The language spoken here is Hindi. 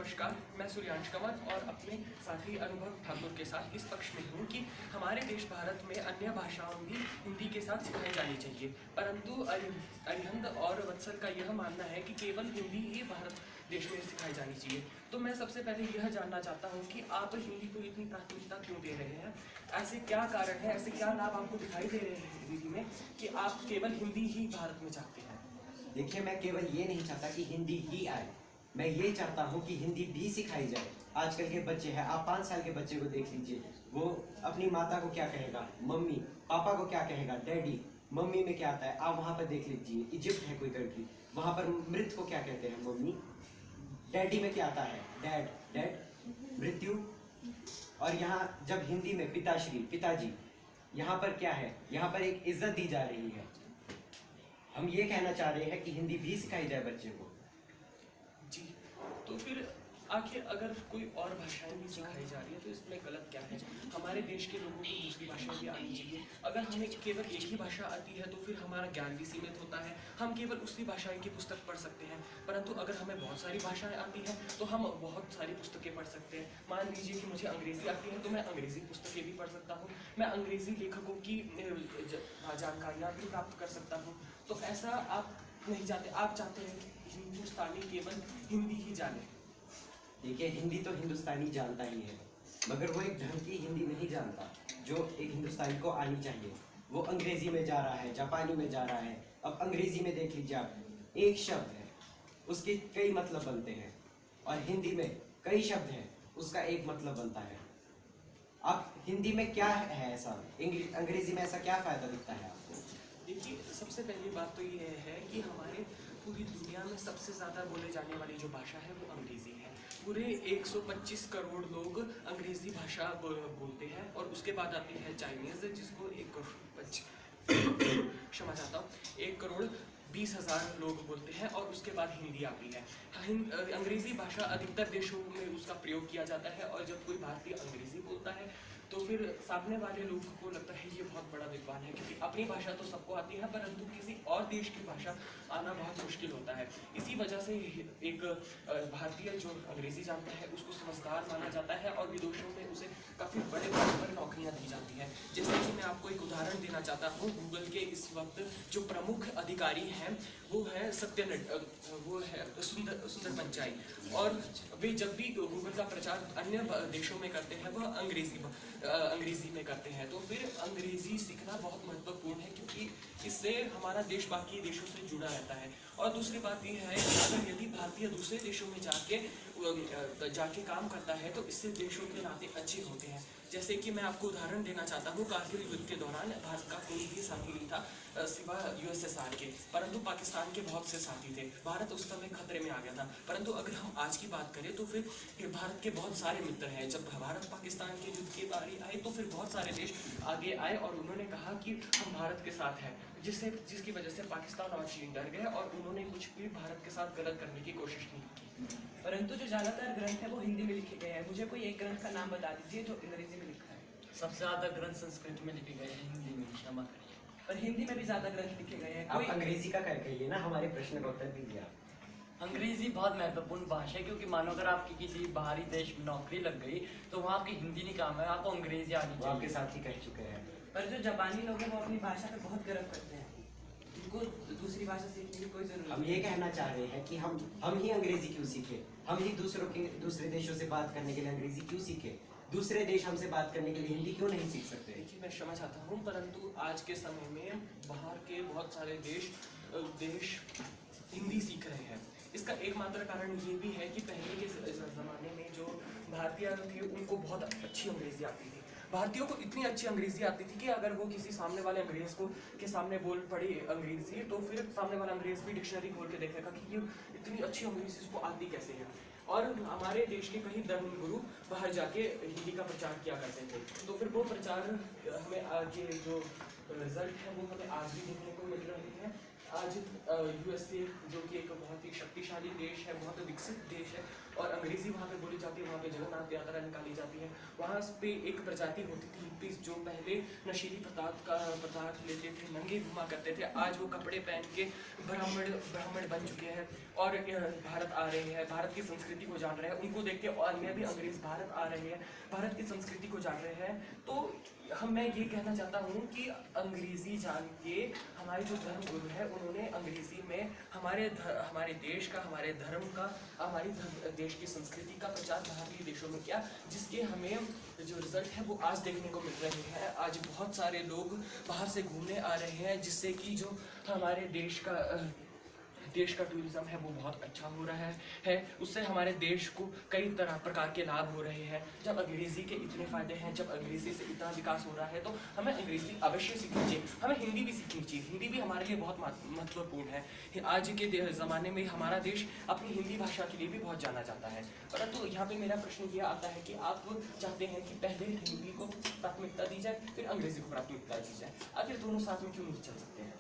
नमस्कार, मैं सूर्यांश कंवर और अपने साथी अनुभव ठाकुर के साथ इस पक्ष में हूँ कि हमारे देश भारत में अन्य भाषाओं भी हिंदी के साथ सिखाई जानी चाहिए। परंतु अरिहंत और वत्सल का यह मानना है कि केवल हिंदी ही भारत देश में सिखाई जानी चाहिए। तो मैं सबसे पहले यह जानना चाहता हूँ कि आप हिंदी को इतनी प्राथमिकता क्यों दे रहे हैं? ऐसे क्या कारण है, ऐसे क्या लाभ आपको दिखाई दे रहे हैं हिंदी में कि आप केवल हिंदी ही भारत में चाहते हैं? देखिए, मैं केवल ये नहीं चाहता कि हिंदी ही आए, मैं ये चाहता हूँ कि हिंदी भी सिखाई जाए। आजकल के बच्चे हैं, आप 5 साल के बच्चे को देख लीजिए, वो अपनी माता को क्या कहेगा मम्मी, पापा को क्या कहेगा डैडी, मम्मी में क्या आता है आप वहाँ पर देख लीजिए। इजिप्ट है कोई कंट्री, वहाँ पर मृत को क्या कहते हैं मम्मी, डैडी में क्या आता है डैड, डैड मृत्यु। और यहाँ जब हिंदी में पिताश्री पिताजी, यहाँ पर क्या है, यहाँ पर एक इज्जत दी जा रही है। हम ये कहना चाह रहे हैं कि हिंदी भी सिखाई जाए बच्चे को। जी, तो फिर आखिर अगर कोई और भाषाएं भी सिखाई जा रही है तो इसमें गलत क्या है? हमारे देश के लोगों को दूसरी भाषाएं भी आनी चाहिए। अगर हमें केवल एक ही भाषा आती है तो फिर हमारा ज्ञान भी सीमित होता है, हम केवल उसी भाषा की पुस्तक पढ़ सकते हैं। परंतु अगर हमें बहुत सारी भाषाएं आती हैं तो हम बहुत सारी पुस्तकें पढ़ सकते हैं। मान लीजिए कि मुझे अंग्रेज़ी आती है तो मैं अंग्रेज़ी पुस्तकें भी पढ़ सकता हूँ, मैं अंग्रेज़ी लेखकों की जानकारियाँ भी प्राप्त कर सकता हूँ। तो ऐसा आप नहीं चाहते, आप चाहते हैं कि हिंदुस्तानी केवल हिंदी ही जाने। देखिए, हिंदी तो हिंदुस्तानी जानता ही है, मगर वो एक ढंग की हिंदी नहीं जानता जो एक हिंदुस्तानी को आनी चाहिए। वो अंग्रेजी में जा रहा है, जापानी में जा रहा है। अब अंग्रेजी में देख लीजिए आप, एक शब्द है उसके कई मतलब बनते हैं, और हिंदी में कई शब्द हैं उसका एक मतलब बनता है। आप हिंदी में क्या है ऐसा, अंग्रेजी में ऐसा क्या फ़ायदा दिखता है आपको? देखिए, सबसे पहली बात तो ये है कि हमारे पूरी दुनिया में सबसे ज़्यादा बोले जाने वाली जो भाषा है वो अंग्रेज़ी है। पूरे 125 करोड़ लोग अंग्रेज़ी भाषा बोलते हैं और उसके बाद आती है चाइनीज़, जिसको 1 करोड़ क्षमा चाहता हूँ, 1,20,000 लोग बोलते हैं, और उसके बाद हिंदी आती है। अंग्रेज़ी भाषा अधिकतर देशों में उसका प्रयोग किया जाता है, और जब कोई भारतीय अंग्रेज़ी बोलता है तो फिर सामने वाले लोगों को लगता है ये बहुत बड़ा विद्वान है, क्योंकि अपनी भाषा तो सबको आती है परंतु किसी और देश की भाषा आना बहुत मुश्किल होता है। इसी वजह से एक भारतीय जो अंग्रेज़ी जानता है उसको समझदार माना जाता है, और विदेशों में उसे काफ़ी बड़े पद पर नौकरियाँ दी जाती हैं। जैसे कि मैं आपको एक उदाहरण देना चाहता हूँ, गूगल के इस वक्त जो प्रमुख अधिकारी हैं वो है वो है सुंदर पिचाई, और वे जब भी गूगल का प्रचार अन्य देशों में करते हैं वह अंग्रेज़ी में करते हैं। तो फिर अंग्रेज़ी सीखना बहुत महत्वपूर्ण है, क्योंकि इससे हमारा देश बाकी देशों से जुड़ा रहता है। और दूसरी बात यह है कि अगर यदि भारतीय दूसरे देशों में जाके काम करता है तो इससे देशों के नाते अच्छे होते हैं। जैसे कि मैं आपको उदाहरण देना चाहता हूँ, कारगिल युद्ध के दौरान भारत का कोई भी साथी नहीं था सिवा यूएसएसआर के, परंतु पाकिस्तान के बहुत से साथी थे। भारत उस समय खतरे में आ गया था। परंतु अगर हम आज की बात करें तो फिर भारत के बहुत सारे मित्र हैं। जब भारत पाकिस्तान के युद्ध की बारी आई तो फिर बहुत सारे देश आगे आए और उन्होंने कहा कि हम भारत के साथ हैं, जिसकी वजह से पाकिस्तान और चीन डर गए और उन्होंने कुछ भी भारत के साथ गलत करने की कोशिश नहीं की। परंतु जो ज़्यादातर ग्रंथ है वो हिंदी में लिखे गए हैं। मुझे कोई एक ग्रंथ का नाम बता दीजिए जो अंग्रेजी में लिखा है। सबसे ज़्यादा ग्रंथ संस्कृत में लिखे गए हैं, हिंदी में क्षमा करिए। और हिंदी में भी ज़्यादा ग्रंथ लिखे गए हैं। आप अंग्रेजी का कहिए ना, हमारे प्रश्न का उत्तर दीजिए आप। अंग्रेजी बहुत महत्वपूर्ण भाषा है, क्योंकि मानो अगर आपकी किसी बाहरी देश में नौकरी लग गई तो वहाँ आपकी हिंदी नहीं काम है, आपको अंग्रेजी आनी चाहिए। आपके साथ ही कह चुके हैं। पर जो जापानी लोग हैं वो अपनी भाषा पे बहुत गर्व करते हैं, उनको दूसरी भाषा सीखने की कोई जरूरत हम ये कहना चाह रहे हैं कि हम ही अंग्रेजी क्यों सीखे, हम ही दूसरे देशों से बात करने के लिए अंग्रेजी क्यों सीखे, दूसरे देश हमसे बात करने के लिए हिंदी क्यों नहीं सीख सकते? देखिए, मैं क्षमा चाहता हूँ, परंतु आज के समय में बाहर के बहुत सारे देश हिंदी सीख रहे हैं। इसका एकमात्र कारण ये भी है कि पहले के ज़माने में जो भारतीय थे उनको बहुत अच्छी अंग्रेज़ी आती थी। भारतीयों को इतनी अच्छी अंग्रेज़ी आती थी कि अगर वो किसी सामने वाले अंग्रेज़ के सामने बोल पड़े अंग्रेज़ी तो फिर सामने वाला अंग्रेज़ भी डिक्शनरी खोल के देखेगा कि ये इतनी अच्छी अंग्रेज़ी इसको आती कैसे है। और हमारे देश के कई धर्मगुरु बाहर जाके हिंदी का प्रचार किया करते थे, तो फिर वो प्रचार हमें आगे जो रिजल्ट है वो हमें आज भी देखने को मिल रहे हैं। आज यूएसए जो कि एक बहुत ही शक्तिशाली देश है, बहुत विकसित देश है, और अंग्रेजी वहाँ पे बोली जाती है, वहाँ पे जगन्नाथ यात्रा निकाली जाती है। वहाँ पे एक प्रजाति होती थी हिप्पीज, जो पहले नशीली पदार्थ लेते थे, नंगे घुमा करते थे। आज वो कपड़े पहन के ब्राह्मण बन चुके हैं और भारत आ रहे हैं, भारत की संस्कृति को जान रहे हैं। उनको देख के और अन्य भी अंग्रेज भारत आ रहे हैं, भारत की संस्कृति को जान रहे हैं। तो मैं ये कहना चाहता हूँ कि अंग्रेजी जान के हमारे जो धर्म गुरु है, उन्होंने अंग्रेजी में हमारे देश का, हमारे धर्म का, हमारी देश की संस्कृति का प्रचार बाहरी देशों में किया, जिसके हमें जो रिजल्ट है वो आज देखने को मिल रहे हैं। आज बहुत सारे लोग बाहर से घूमने आ रहे हैं, जिससे कि जो हमारे देश का टूरिज्म है वो बहुत अच्छा हो रहा है। उससे हमारे देश को कई प्रकार के लाभ हो रहे हैं। जब अंग्रेज़ी के इतने फ़ायदे हैं, जब अंग्रेज़ी से इतना विकास हो रहा है, तो हमें अंग्रेज़ी अवश्य सीखनी चाहिए। हमें हिंदी भी सीखनी चाहिए, हिंदी भी हमारे लिए बहुत महत्वपूर्ण है। आज के ज़माने में हमारा देश अपनी हिंदी भाषा के लिए भी बहुत जाना जाता है। परंतु यहाँ पे मेरा प्रश्न ये आता है कि आप चाहते हैं कि पहले हिंदी को प्राथमिकता दी जाए, फिर अंग्रेज़ी को प्राथमिकता दी जाए। आखिर दोनों साथ में क्यों नहीं चल सकते हैं?